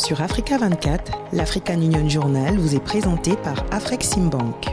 Sur Africa 24, l'African Union Journal vous est présenté par Afreximbank.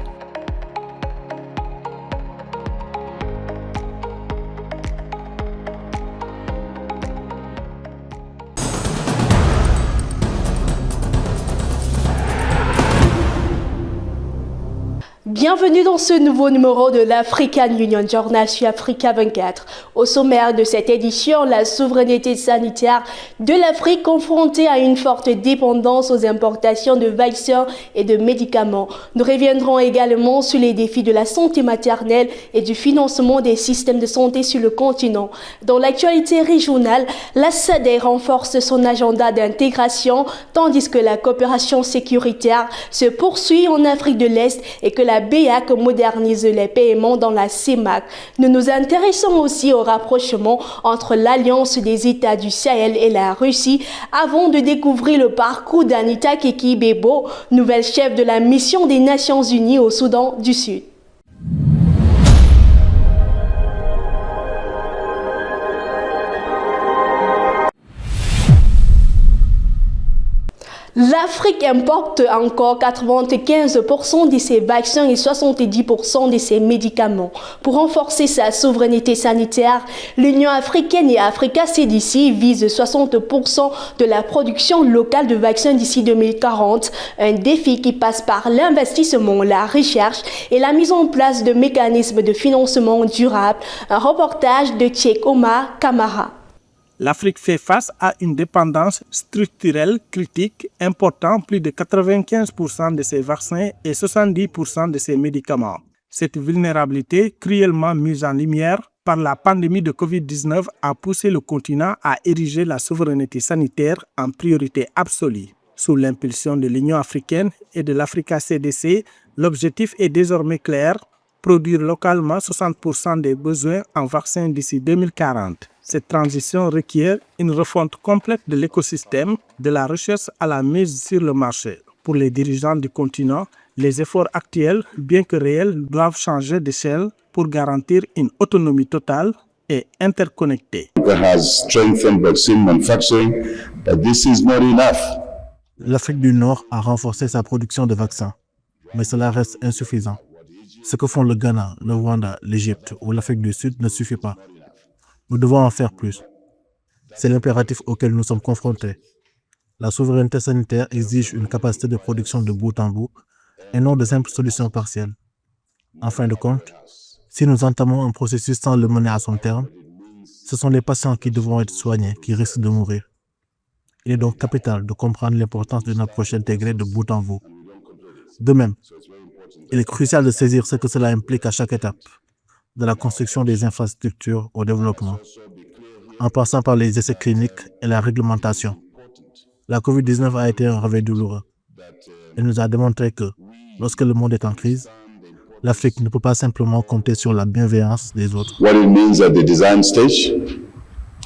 Bienvenue dans ce nouveau numéro de l'African Union Journal sur Africa 24. Au sommaire de cette édition, la souveraineté sanitaire de l'Afrique confrontée à une forte dépendance aux importations de vaccins et de médicaments. Nous reviendrons également sur les défis de la santé maternelle et du financement des systèmes de santé sur le continent. Dans l'actualité régionale, la SADC renforce son agenda d'intégration tandis que la coopération sécuritaire se poursuit en Afrique de l'Est et que la BEAC modernise les paiements dans la CEMAC. Nous nous intéressons aussi au rapprochement entre l'Alliance des États du Sahel et la Russie avant de découvrir le parcours d'Anita Keki-Bebo, nouvelle chef de la mission des Nations Unies au Soudan du Sud. L'Afrique importe encore 95% de ses vaccins et 70% de ses médicaments. Pour renforcer sa souveraineté sanitaire, l'Union africaine et Africa CDC visent 60% de la production locale de vaccins d'ici 2040, un défi qui passe par l'investissement, la recherche et la mise en place de mécanismes de financement durable. Un reportage de Tchèque Omar Kamara. L'Afrique fait face à une dépendance structurelle critique important plus de 95% de ses vaccins et 70% de ses médicaments. Cette vulnérabilité, cruellement mise en lumière par la pandémie de Covid-19, a poussé le continent à ériger la souveraineté sanitaire en priorité absolue. Sous l'impulsion de l'Union africaine et de l'Africa CDC, l'objectif est désormais clair: produire localement 60% des besoins en vaccins d'ici 2040. Cette transition requiert une refonte complète de l'écosystème, de la recherche à la mise sur le marché. Pour les dirigeants du continent, les efforts actuels, bien que réels, doivent changer d'échelle pour garantir une autonomie totale et interconnectée. L'Afrique du Nord a renforcé sa production de vaccins, mais cela reste insuffisant. Ce que font le Ghana, le Rwanda, l'Égypte ou l'Afrique du Sud ne suffit pas. Nous devons en faire plus. C'est l'impératif auquel nous sommes confrontés. La souveraineté sanitaire exige une capacité de production de bout en bout et non de simples solutions partielles. En fin de compte, si nous entamons un processus sans le mener à son terme, ce sont les patients qui devront être soignés qui risquent de mourir. Il est donc capital de comprendre l'importance d'une approche intégrée de bout en bout. De même, il est crucial de saisir ce que cela implique à chaque étape, de la construction des infrastructures au développement, en passant par les essais cliniques et la réglementation. La COVID-19 a été un réveil douloureux. Elle nous a démontré que, lorsque le monde est en crise, l'Afrique ne peut pas simplement compter sur la bienveillance des autres. What it means at the design stage,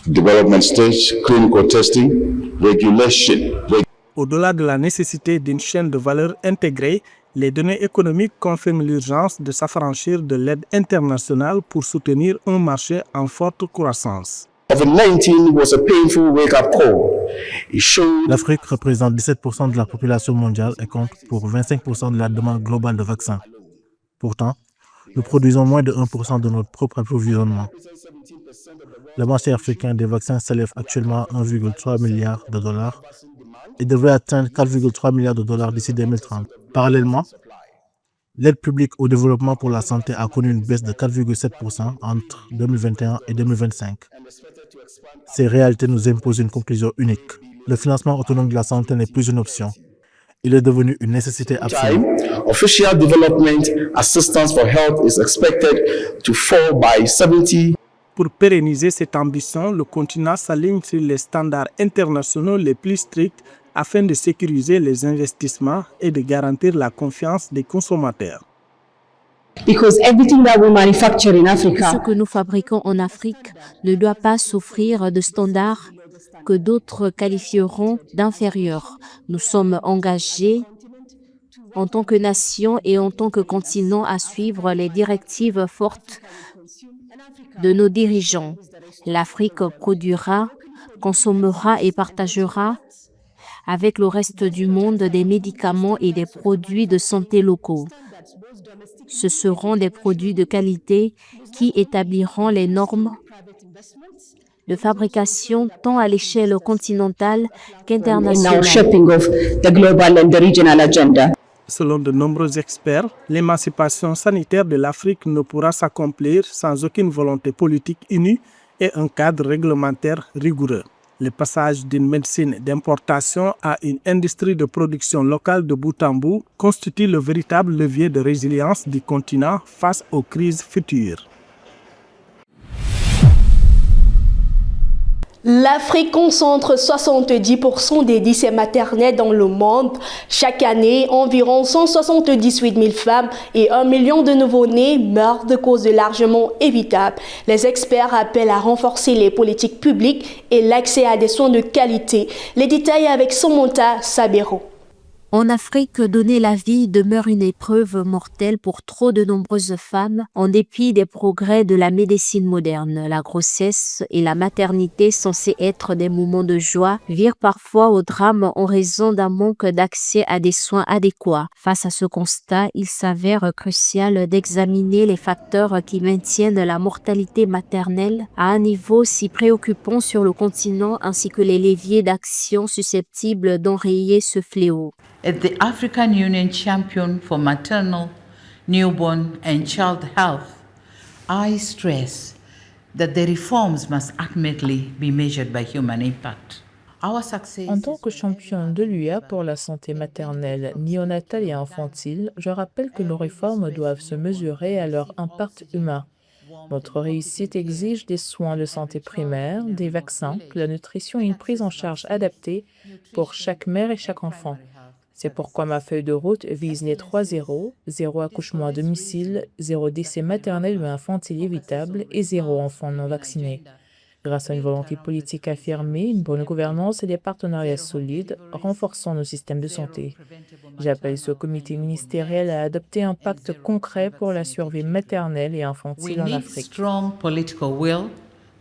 development stage, clinical testing, regulation. Au-delà de la nécessité d'une chaîne de valeur intégrée, les données économiques confirment l'urgence de s'affranchir de l'aide internationale pour soutenir un marché en forte croissance. L'Afrique représente 17% de la population mondiale et compte pour 25% de la demande globale de vaccins. Pourtant, nous produisons moins de 1% de notre propre approvisionnement. Le marché africain des vaccins s'élève actuellement à 1,3 milliard de dollars et devrait atteindre 4,3 milliards de dollars d'ici 2030. Parallèlement, l'aide publique au développement pour la santé a connu une baisse de 4,7% entre 2021 et 2025. Ces réalités nous imposent une conclusion unique. Le financement autonome de la santé n'est plus une option. Il est devenu une nécessité absolue. Official development assistance for health is expected to fall by 70%. Pour pérenniser cette ambition, le continent s'aligne sur les standards internationaux les plus stricts afin de sécuriser les investissements et de garantir la confiance des consommateurs. Ce que nous fabriquons en Afrique ne doit pas souffrir de standards que d'autres qualifieront d'inférieurs. Nous sommes engagés en tant que nation et en tant que continent à suivre les directives fortes de nos dirigeants. L'Afrique produira, consommera et partagera avec le reste du monde des médicaments et des produits de santé locaux. Ce seront des produits de qualité qui établiront les normes de fabrication tant à l'échelle continentale qu'internationale. Selon de nombreux experts, l'émancipation sanitaire de l'Afrique ne pourra s'accomplir sans aucune volonté politique unie et un cadre réglementaire rigoureux. Le passage d'une médecine d'importation à une industrie de production locale de bout en bout constitue le véritable levier de résilience du continent face aux crises futures. L'Afrique concentre 70% des décès maternels dans le monde. Chaque année, environ 178 000 femmes et 1 million de nouveau-nés meurent de causes largement évitables. Les experts appellent à renforcer les politiques publiques et l'accès à des soins de qualité. Les détails avec Samantha Sabero. En Afrique, donner la vie demeure une épreuve mortelle pour trop de nombreuses femmes, en dépit des progrès de la médecine moderne. La grossesse et la maternité, censées être des moments de joie, virent parfois au drame en raison d'un manque d'accès à des soins adéquats. Face à ce constat, il s'avère crucial d'examiner les facteurs qui maintiennent la mortalité maternelle à un niveau si préoccupant sur le continent, ainsi que les leviers d'action susceptibles d'enrayer ce fléau. As the African Union champion for maternal, newborn and child health, I stress that the reforms must ultimately be measured by human impact. En tant que championne de l'UE pour la santé maternelle, néonatale et infantile, je rappelle que nos réformes doivent se mesurer à leur impact humain. Notre réussite exige des soins de santé primaire, des vaccins, de la nutrition et une prise en charge adaptée pour chaque mère et chaque enfant. C'est pourquoi ma feuille de route vise les 3 0, 0 accouchement à domicile, 0 décès maternel ou infantile évitable et 0 enfants non vaccinés. Grâce à une volonté politique affirmée, une bonne gouvernance et des partenariats solides, renforçons nos systèmes de santé. J'appelle ce comité ministériel à adopter un pacte concret pour la survie maternelle et infantile en Afrique. Strong political will,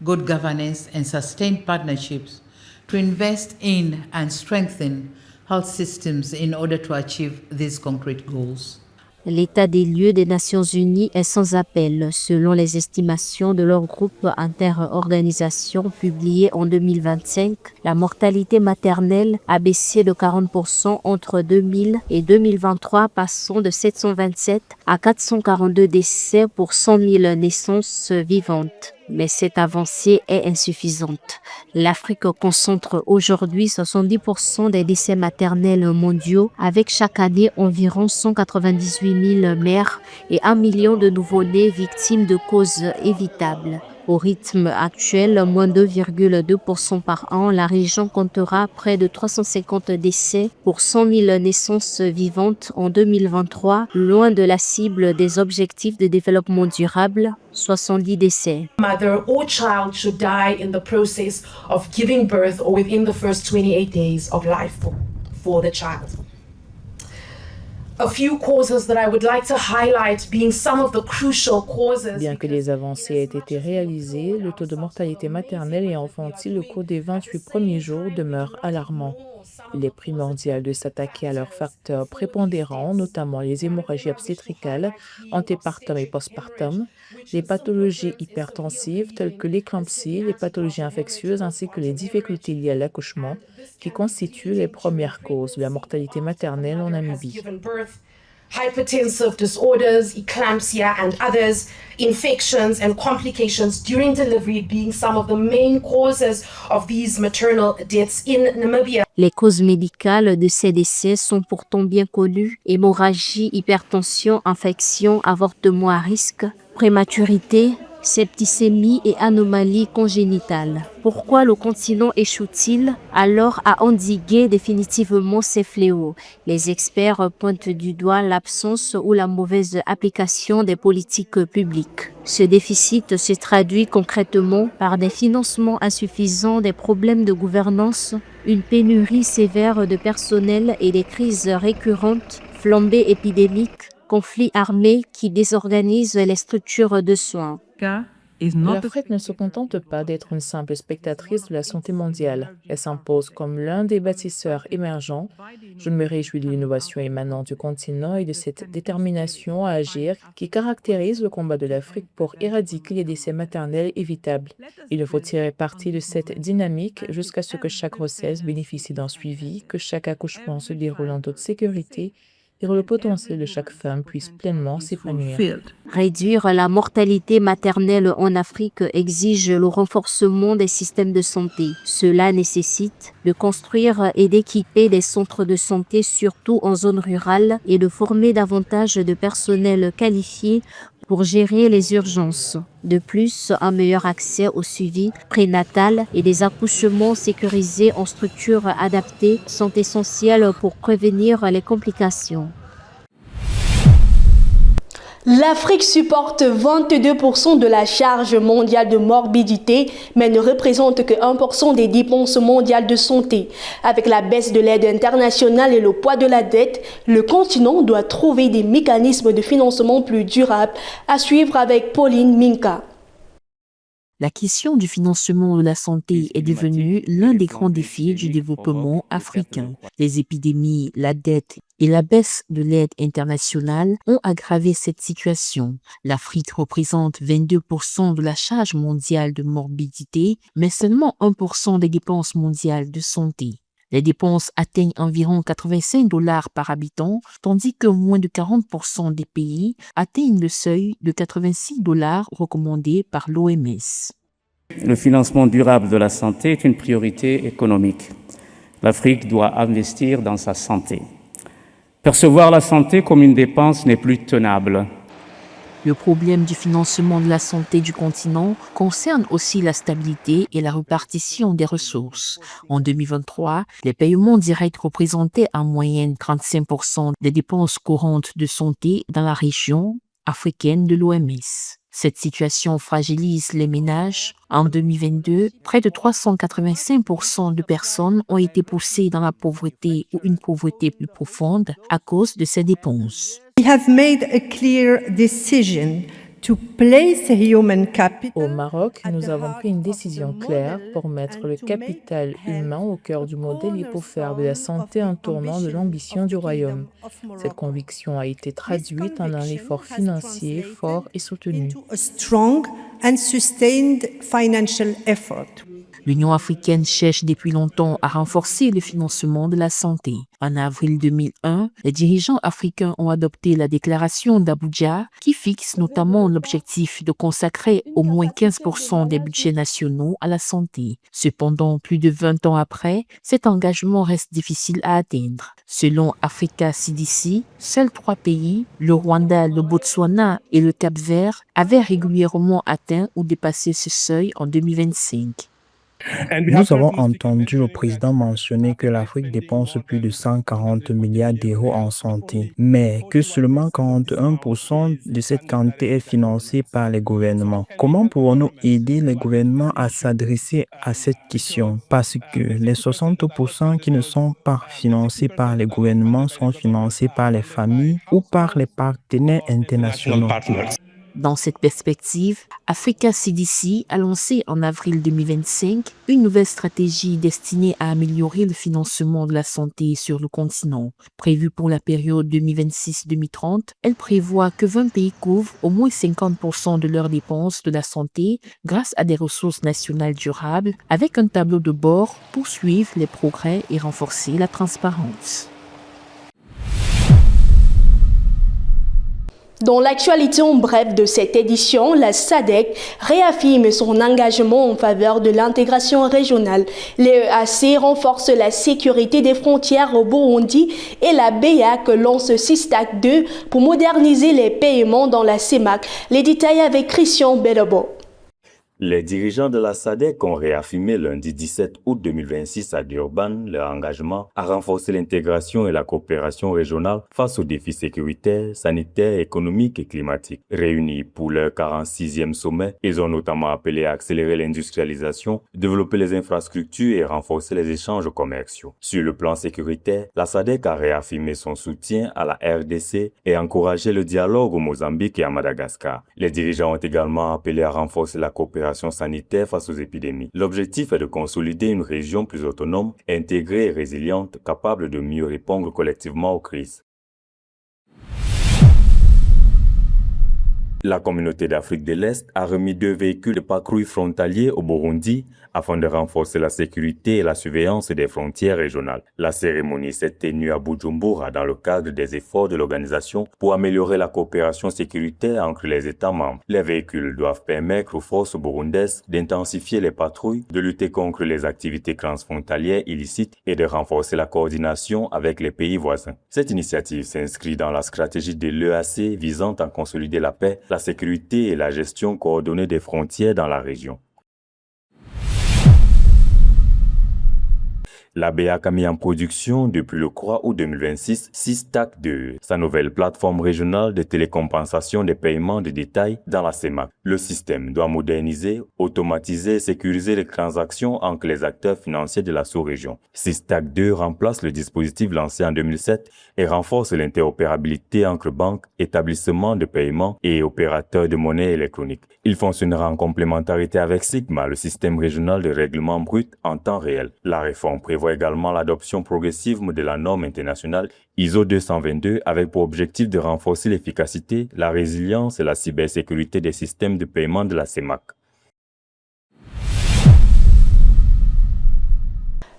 good governance and sustained partnerships to invest in and strengthen health systems in order to achieve these concrete goals. L'état des lieux des Nations Unies est sans appel, selon les estimations de leur groupe interorganisation publié en 2025. La mortalité maternelle a baissé de 40% entre 2000 et 2023, passant de 727 à 442 décès pour 100 000 naissances vivantes. Mais cette avancée est insuffisante. L'Afrique concentre aujourd'hui 70% des décès maternels mondiaux, avec chaque année environ 198 000 mères et 1 million de nouveau-nés victimes de causes évitables. Au rythme actuel, moins 2,2% par an, la région comptera près de 350 décès pour 100 000 naissances vivantes en 2023, loin de la cible des objectifs de développement durable, 70 décès. Mother or child should die in the process of giving birth or within the first 28 days of life for the child. A few causes that I would like to highlight being some of the crucial causes. Bien que des avancées aient été réalisées, le taux de mortalité maternelle et infantile au cours des 28 premiers jours demeure alarmant. Il est primordial de s'attaquer à leurs facteurs prépondérants, notamment les hémorragies obstétricales, antépartum et postpartum, les pathologies hypertensives telles que l'éclampsie, les pathologies infectieuses ainsi que les difficultés liées à l'accouchement, qui constituent les premières causes de la mortalité maternelle en Namibie. Hypertensive disorders, eclampsia and others, infections and complications during delivery being some of the main causes of these maternal deaths in Namibia. Les causes médicales de ces décès sont pourtant bien connues: hémorragie, hypertension, infection, avortement à risque, prématurité, septicémie et anomalies congénitales. Pourquoi le continent échoue-t-il alors à endiguer définitivement ces fléaux? Les experts pointent du doigt l'absence ou la mauvaise application des politiques publiques. Ce déficit se traduit concrètement par des financements insuffisants, des problèmes de gouvernance, une pénurie sévère de personnel et des crises récurrentes, flambées épidémiques, conflits armés qui désorganisent les structures de soins. L'Afrique ne se contente pas d'être une simple spectatrice de la santé mondiale. Elle s'impose comme l'un des bâtisseurs émergents. Je me réjouis de l'innovation émanant du continent et de cette détermination à agir qui caractérise le combat de l'Afrique pour éradiquer les décès maternels évitables. Il faut tirer parti de cette dynamique jusqu'à ce que chaque grossesse bénéficie d'un suivi, que chaque accouchement se déroule en toute sécurité et que le potentiel de chaque femme puisse pleinement s'épanouir. Réduire la mortalité maternelle en Afrique exige le renforcement des systèmes de santé. Cela nécessite de construire et d'équiper des centres de santé, surtout en zone rurale, et de former davantage de personnel qualifié pour gérer les urgences. De plus, un meilleur accès au suivi prénatal et des accouchements sécurisés en structures adaptées sont essentiels pour prévenir les complications. L'Afrique supporte 22% de la charge mondiale de morbidité, mais ne représente que 1% des dépenses mondiales de santé. Avec la baisse de l'aide internationale et le poids de la dette, le continent doit trouver des mécanismes de financement plus durables. À suivre avec Pauline Minka. La question du financement de la santé est devenue l'un des grands défis du développement africain. Les épidémies, la dette et la baisse de l'aide internationale ont aggravé cette situation. L'Afrique représente 22% de la charge mondiale de morbidité, mais seulement 1% des dépenses mondiales de santé. Les dépenses atteignent environ $85 par habitant, tandis que moins de 40% des pays atteignent le seuil de $86 recommandé par l'OMS. Le financement durable de la santé est une priorité économique. L'Afrique doit investir dans sa santé. Percevoir la santé comme une dépense n'est plus tenable. Le problème du financement de la santé du continent concerne aussi la stabilité et la répartition des ressources. En 2023, les paiements directs représentaient en moyenne 35% des dépenses courantes de santé dans la région africaine de l'OMS. Cette situation fragilise les ménages. En 2022, près de 385% de personnes ont été poussées dans la pauvreté ou une pauvreté plus profonde à cause de ces dépenses. Au Maroc, nous avons pris une décision claire pour mettre le capital humain au cœur du modèle et pour faire de la santé un tournant de l'ambition du royaume. Cette conviction a été traduite en un effort financier fort et soutenu. L'Union africaine cherche depuis longtemps à renforcer le financement de la santé. En avril 2001, les dirigeants africains ont adopté la déclaration d'Abuja qui fixe notamment l'objectif de consacrer au moins 15% des budgets nationaux à la santé. Cependant, plus de 20 ans après, cet engagement reste difficile à atteindre. Selon Africa CDC, seuls 3 pays, le Rwanda, le Botswana et le Cap-Vert, avaient régulièrement atteint ou dépassé ce seuil en 2025. Nous avons entendu le président mentionner que l'Afrique dépense plus de 140 milliards d'euros en santé, mais que seulement 41% de cette quantité est financée par les gouvernements. Comment pouvons-nous aider les gouvernements à s'adresser à cette question? Parce que les 60% qui ne sont pas financés par les gouvernements sont financés par les familles ou par les partenaires internationaux. Dans cette perspective, Africa CDC a lancé en avril 2025 une nouvelle stratégie destinée à améliorer le financement de la santé sur le continent. Prévue pour la période 2026-2030, elle prévoit que 20 pays couvrent au moins 50% de leurs dépenses de la santé grâce à des ressources nationales durables, avec un tableau de bord pour suivre les progrès et renforcer la transparence. Dans l'actualité en bref de cette édition, la SADC réaffirme son engagement en faveur de l'intégration régionale. L'EAC renforce la sécurité des frontières au Burundi et la BEAC lance SISTAC 2 pour moderniser les paiements dans la CEMAC. Les détails avec Christian Belobo. Les dirigeants de la SADC ont réaffirmé lundi 17 août 2026 à Durban leur engagement à renforcer l'intégration et la coopération régionale face aux défis sécuritaires, sanitaires, économiques et climatiques. Réunis pour leur 46e sommet, ils ont notamment appelé à accélérer l'industrialisation, développer les infrastructures et renforcer les échanges commerciaux. Sur le plan sécuritaire, la SADC a réaffirmé son soutien à la RDC et encouragé le dialogue au Mozambique et à Madagascar. Les dirigeants ont également appelé à renforcer la coopération sanitaire face aux épidémies. L'objectif est de consolider une région plus autonome, intégrée et résiliente, capable de mieux répondre collectivement aux crises. La communauté d'Afrique de l'Est a remis 2 véhicules de patrouille frontaliers au Burundi afin de renforcer la sécurité et la surveillance des frontières régionales. La cérémonie s'est tenue à Bujumbura dans le cadre des efforts de l'organisation pour améliorer la coopération sécuritaire entre les États membres. Les véhicules doivent permettre aux forces burundaises d'intensifier les patrouilles, de lutter contre les activités transfrontalières illicites et de renforcer la coordination avec les pays voisins. Cette initiative s'inscrit dans la stratégie de l'EAC visant à consolider la paix, la sécurité et la gestion coordonnée des frontières dans la région. La BEAC a mis en production depuis le 3 août 2026 SysTac 2, sa nouvelle plateforme régionale de télécompensation des paiements de détail dans la CEMAC. Le système doit moderniser, automatiser et sécuriser les transactions entre les acteurs financiers de la sous-région. SysTac 2 remplace le dispositif lancé en 2007 et renforce l'interopérabilité entre banques, établissements de paiement et opérateurs de monnaie électronique. Il fonctionnera en complémentarité avec Sigma, le système régional de règlement brut en temps réel. La réforme prévoit également l'adoption progressive de la norme internationale ISO 222 avec pour objectif de renforcer l'efficacité, la résilience et la cybersécurité des systèmes de paiement de la CEMAC.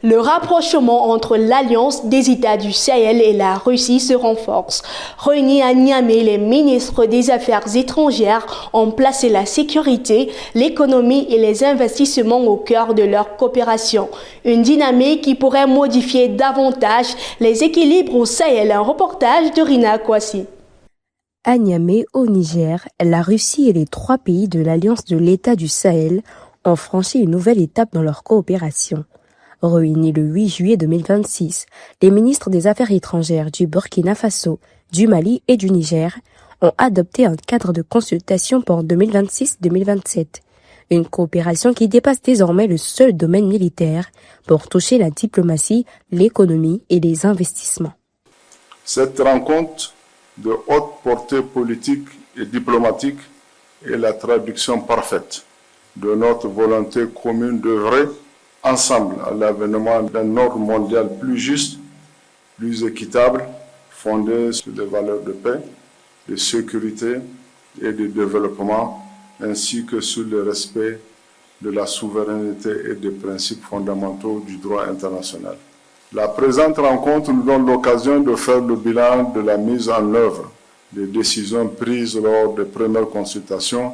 Le rapprochement entre l'Alliance des États du Sahel et la Russie se renforce. Réunis à Niamey, les ministres des Affaires étrangères ont placé la sécurité, l'économie et les investissements au cœur de leur coopération. Une dynamique qui pourrait modifier davantage les équilibres au Sahel. Un reportage de Rina Kwasi. À Niamey, au Niger, la Russie et les 3 pays de l'Alliance de l'État du Sahel ont franchi une nouvelle étape dans leur coopération. Réunis le 8 juillet 2026, les ministres des Affaires étrangères du Burkina Faso, du Mali et du Niger ont adopté un cadre de consultation pour 2026-2027. Une coopération qui dépasse désormais le seul domaine militaire pour toucher la diplomatie, l'économie et les investissements. Cette rencontre de haute portée politique et diplomatique est la traduction parfaite de notre volonté commune d'œuvrer ensemble à l'avènement d'un ordre mondial plus juste, plus équitable, fondé sur des valeurs de paix, de sécurité et de développement, ainsi que sur le respect de la souveraineté et des principes fondamentaux du droit international. La présente rencontre nous donne l'occasion de faire le bilan de la mise en œuvre des décisions prises lors des premières consultations,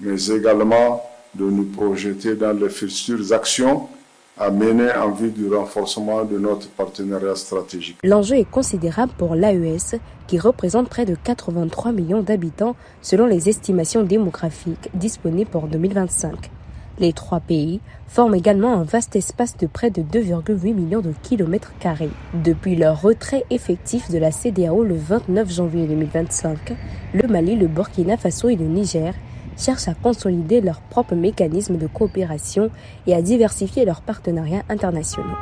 mais également de nous projeter dans les futures actions à mener en vue du renforcement de notre partenariat stratégique. L'enjeu est considérable pour l'AES, qui représente près de 83 millions d'habitants selon les estimations démographiques disponibles pour 2025. Les 3 pays forment également un vaste espace de près de 2,8 millions de kilomètres carrés. Depuis leur retrait effectif de la CEDEAO le 29 janvier 2025, le Mali, le Burkina Faso et le Niger cherchent à consolider leurs propres mécanismes de coopération et à diversifier leurs partenariats internationaux.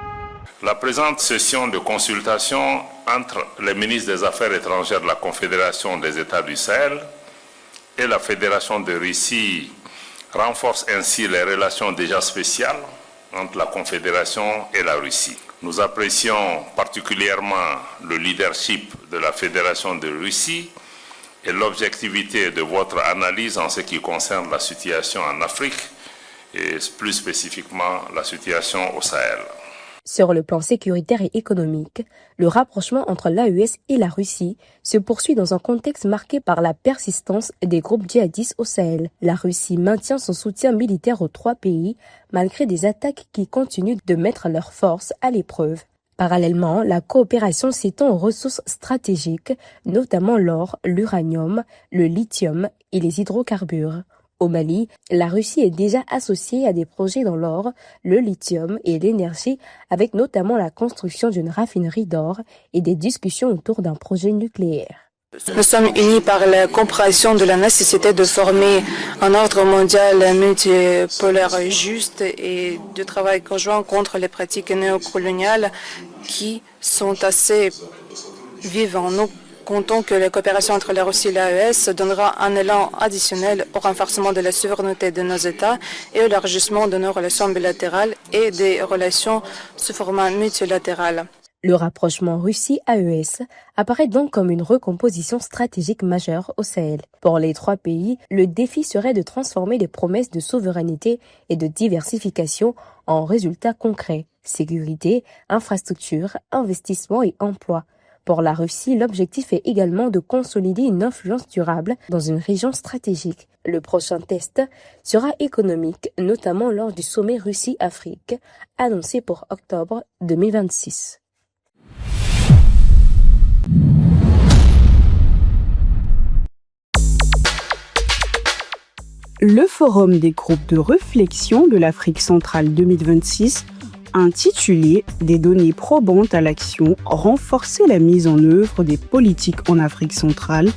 La présente session de consultation entre les ministres des Affaires étrangères de la Confédération des États du Sahel et la Fédération de Russie renforce ainsi les relations déjà spéciales entre la Confédération et la Russie. Nous apprécions particulièrement le leadership de la Fédération de Russie et l'objectivité de votre analyse en ce qui concerne la situation en Afrique et plus spécifiquement la situation au Sahel. Sur le plan sécuritaire et économique, le rapprochement entre l'AES et la Russie se poursuit dans un contexte marqué par la persistance des groupes djihadistes au Sahel. La Russie maintient son soutien militaire aux 3 pays malgré des attaques qui continuent de mettre leurs forces à l'épreuve. Parallèlement, la coopération s'étend aux ressources stratégiques, notamment l'or, l'uranium, le lithium et les hydrocarbures. Au Mali, la Russie est déjà associée à des projets dans l'or, le lithium et l'énergie, avec notamment la construction d'une raffinerie d'or et des discussions autour d'un projet nucléaire. Nous sommes unis par la compréhension de la nécessité de former un ordre mondial multipolaire juste et de travail conjoint contre les pratiques néocoloniales qui sont assez vivantes. Nous comptons que la coopération entre la Russie et l'AES donnera un élan additionnel au renforcement de la souveraineté de nos États et au élargissement de nos relations bilatérales et des relations sous format multilatéral. Le rapprochement Russie-AES apparaît donc comme une recomposition stratégique majeure au Sahel. Pour les trois pays, le défi serait de transformer les promesses de souveraineté et de diversification en résultats concrets: sécurité, infrastructures, investissements et emplois. Pour la Russie, l'objectif est également de consolider une influence durable dans une région stratégique. Le prochain test sera économique, notamment lors du sommet Russie-Afrique, annoncé pour octobre 2026. Le Forum des groupes de réflexion de l'Afrique centrale 2026, intitulé « Des données probantes à l'action, renforcer la mise en œuvre des politiques en Afrique centrale »,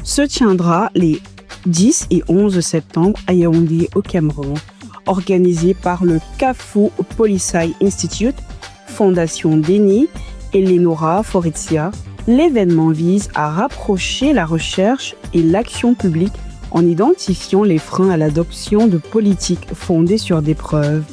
se tiendra les 10 et 11 septembre à Yaoundé au Cameroun. Organisé par le CAFO Policy Institute, Fondation Deni et Lenora Forizia, l'événement vise à rapprocher la recherche et l'action publique en identifiant les freins à l'adoption de politiques fondées sur des preuves.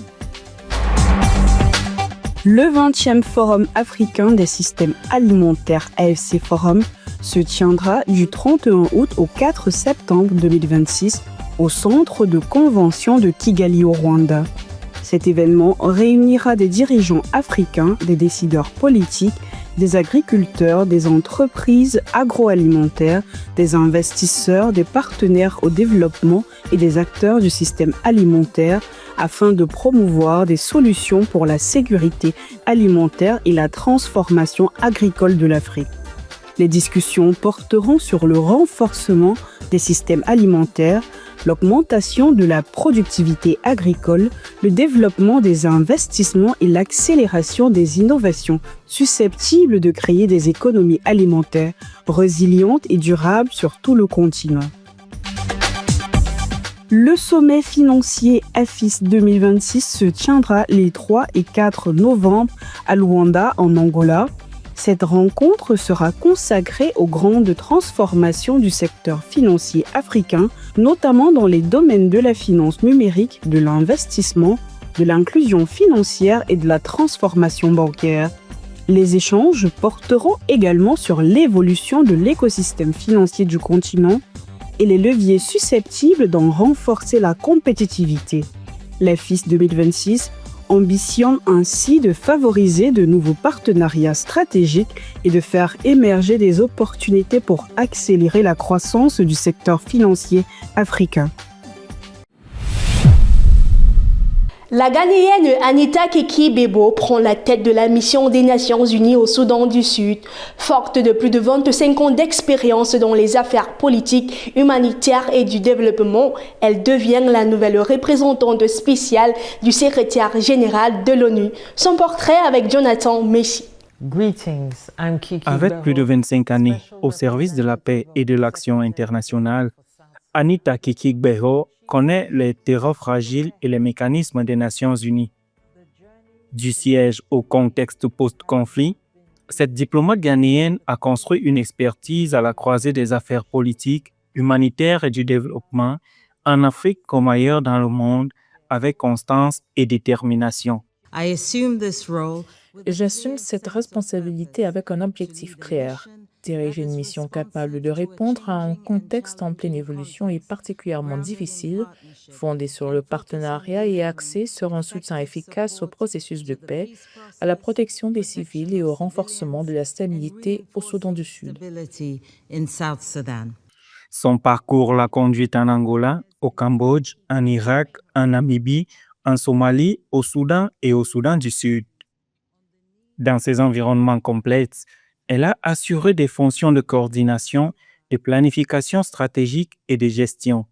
Le 20e Forum africain des systèmes alimentaires AFC Forum se tiendra du 31 août au 4 septembre 2026 au centre de convention de Kigali au Rwanda. Cet événement réunira des dirigeants africains, des décideurs politiques, des agriculteurs, des entreprises agroalimentaires, des investisseurs, des partenaires au développement et des acteurs du système alimentaire afin de promouvoir des solutions pour la sécurité alimentaire et la transformation agricole de l'Afrique. Les discussions porteront sur le renforcement des systèmes alimentaires, l'augmentation de la productivité agricole, le développement des investissements et l'accélération des innovations susceptibles de créer des économies alimentaires résilientes et durables sur tout le continent. Le sommet financier AFIS 2026 se tiendra les 3 et 4 novembre à Luanda, en Angola. Cette rencontre sera consacrée aux grandes transformations du secteur financier africain, notamment dans les domaines de la finance numérique, de l'investissement, de l'inclusion financière et de la transformation bancaire. Les échanges porteront également sur l'évolution de l'écosystème financier du continent et les leviers susceptibles d'en renforcer la compétitivité. L'AFIS 2026 ambitionne ainsi de favoriser de nouveaux partenariats stratégiques et de faire émerger des opportunités pour accélérer la croissance du secteur financier africain. La Ghanéenne Anita Keki-Bebo prend la tête de la mission des Nations Unies au Soudan du Sud. Forte de plus de 25 ans d'expérience dans les affaires politiques, humanitaires et du développement, elle devient la nouvelle représentante spéciale du secrétaire général de l'ONU. Son portrait avec Jonathan Messi. Avec plus de 25 années au service de la paix et de l'action internationale, Anita Keki-Bebo connaît les terreaux fragiles et les mécanismes des Nations Unies. Du siège au contexte post-conflit, cette diplomate ghanéenne a construit une expertise à la croisée des affaires politiques, humanitaires et du développement, en Afrique comme ailleurs dans le monde, avec constance et détermination. J'assume cette responsabilité avec un objectif clair: diriger une mission capable de répondre à un contexte en pleine évolution et particulièrement difficile, fondé sur le partenariat et axé sur un soutien efficace au processus de paix, à la protection des civils et au renforcement de la stabilité au Soudan du Sud. Son parcours l'a conduite en Angola, au Cambodge, en Irak, en Namibie, en Somalie, au Soudan et au Soudan du Sud. Dans ces environnements complexes, elle a assuré des fonctions de coordination, de planification stratégique et de gestion.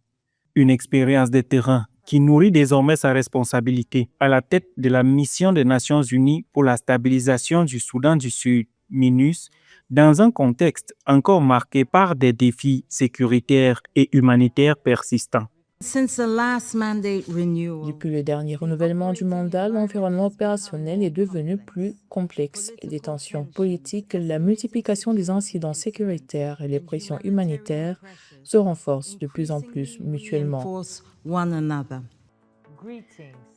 une expérience de terrain qui nourrit désormais sa responsabilité à la tête de la mission des Nations Unies pour la stabilisation du Soudan du Sud, MINUS, dans un contexte encore marqué par des défis sécuritaires et humanitaires persistants. Depuis le dernier renouvellement du mandat, l'environnement opérationnel est devenu plus complexe. Les tensions politiques, la multiplication des incidents sécuritaires et les pressions humanitaires se renforcent de plus en plus mutuellement.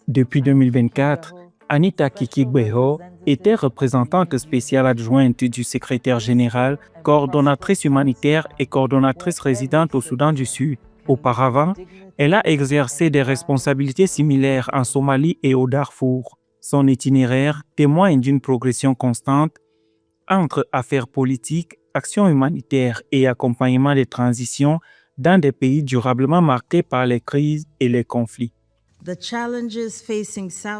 Depuis 2024, Anita Kikigbeho était représentante spéciale adjointe du secrétaire général, coordonnatrice humanitaire et coordonnatrice résidente au Soudan du Sud. Auparavant, elle a exercé des responsabilités similaires en Somalie et au Darfour. Son itinéraire témoigne d'une progression constante entre affaires politiques, actions humanitaires et accompagnement des transitions dans des pays durablement marqués par les crises et les conflits.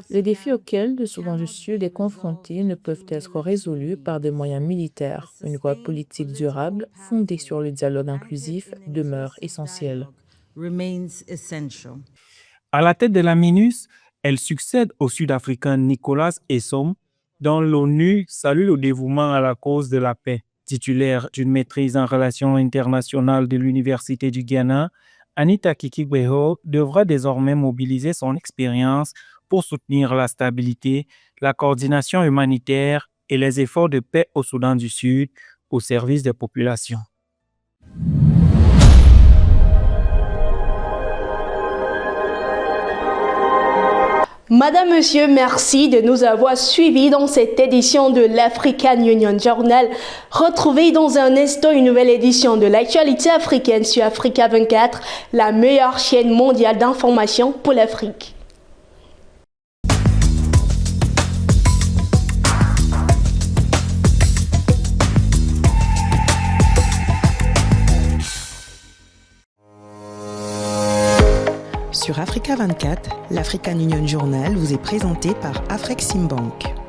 Les défis auxquels le Soudan du Sud est confronté ne peuvent être résolus par des moyens militaires. Une voie politique durable, fondée sur le dialogue inclusif, demeure essentielle. À la tête de la MINUS, elle succède au Sud-Africain Nicolas Essom, dont l'ONU salue le dévouement à la cause de la paix. Titulaire d'une maîtrise en relations internationales de l'Université du Ghana, Anita Kikigbeho devra désormais mobiliser son expérience pour soutenir la stabilité, la coordination humanitaire et les efforts de paix au Soudan du Sud au service des populations. Madame, Monsieur, merci de nous avoir suivis dans cette édition de l'African Union Journal. Retrouvez dans un instant une nouvelle édition de l'actualité africaine sur Africa 24, la meilleure chaîne mondiale d'information pour l'Afrique. Sur Africa 24, l'African Union Journal vous est présenté par Afreximbank.